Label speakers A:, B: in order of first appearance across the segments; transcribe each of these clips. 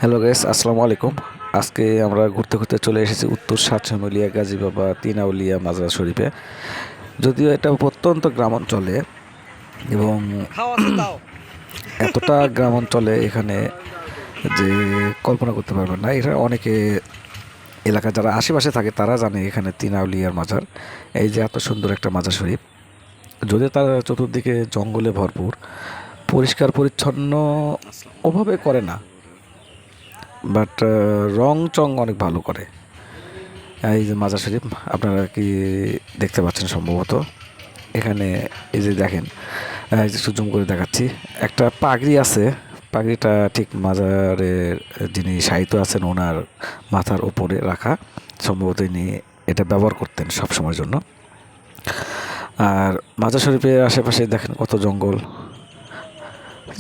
A: Hello guys, আসসালামু আলাইকুম। আজকে আমরা ঘুরতে ঘুরতে চলে এসেছি উত্তর সাতশামলিয়া গাজী বাবা তিন আউলিয়া মাজার শরীফে। যদিও এটা প্রত্যন্ত গ্রাম অঞ্চলে এবং এতটা গ্রাম অঞ্চলে এখানে যে কল্পনা করতে পারবেন না। এটা অনেকে এলাকা যারা আশেপাশে থাকে তারা জানে এখানে তিন আউলিয়ার মাজার। এই যে এত সুন্দর একটা মাজার শরীফ, যদিও তার চতুর্দিকে জঙ্গলে ভরপুর, পরিষ্কার পরিচ্ছন্ন ওভাবে করে না, বাট রং চং অনেক ভালো করে। এই যে মাজার শরীফ আপনারা কি দেখতে পাচ্ছেন সম্ভবত। এখানে এই যে দেখেন, এই যে জুম করে দেখাচ্ছি, একটা পাগড়ি আছে। পাগড়িটা ঠিক মাজারের যিনি সাহিত্য আছেন ওনার মাথার ওপরে রাখা, সম্ভবত ইনি এটা ব্যবহার করতেন সব সময়ের জন্য। আর মাজার শরীফের আশেপাশে দেখেন কত জঙ্গল।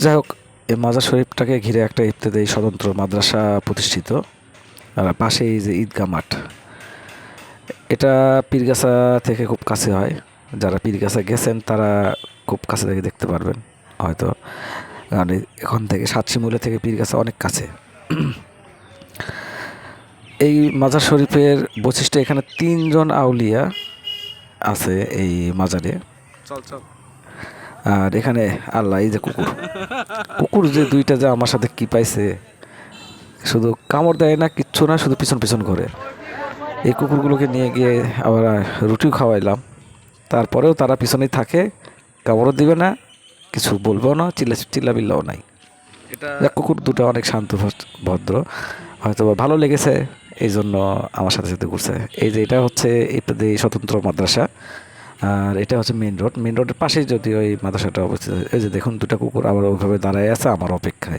A: যাই হোক, এই মাজার শরীফটাকে ঘিরে একটা ইবতেদায়ী স্বতন্ত্র মাদ্রাসা প্রতিষ্ঠিত। আর পাশেই এই যে ঈদগাহ মাঠ, এটা পীরগাছা থেকে খুব কাছে হয়। যারা পীরগাছা গেছেন তারা খুব কাছে থেকে দেখতে পারবেন হয়তো, কারণ এখান থেকে সাতশিমুলা থেকে পীরগাছা অনেক কাছে। এই মাজার শরীফের বৈশিষ্ট্য, এখানে 3 জন আউলিয়া আছে এই মাজারে। আর এখানে আল্লাহ, এই যে কুকুর কুকুর যে দুইটা যে আমার সাথে কি পাইছে, শুধু কামড় দেয় না, কিচ্ছু না, শুধু পিছন পিছন করে। এই কুকুরগুলোকে নিয়ে গিয়ে আবার রুটিও খাওয়াইলাম, তারপরেও তারা পিছনেই থাকে, কামড়ও দিবে না, কিছু বলবেও না, চিল্লাবিল্লাও নাই। কুকুর দুটো অনেক শান্ত ভদ্র, হয়তো ভালো লেগেছে এই জন্য আমার সাথে সাথে ঘুরছে। এই যে এটা হচ্ছে ইত্যাদি স্বতন্ত্র মাদ্রাসা, আর এটা হচ্ছে মেইন রোড। মেইন রোডের পাশেই যদিও এই মাদ্রাসাটা অবস্থিত। এই যে দেখুন, দুটা কুকুর আবার ওইভাবে দাঁড়ায় আছে আমার অপেক্ষায়।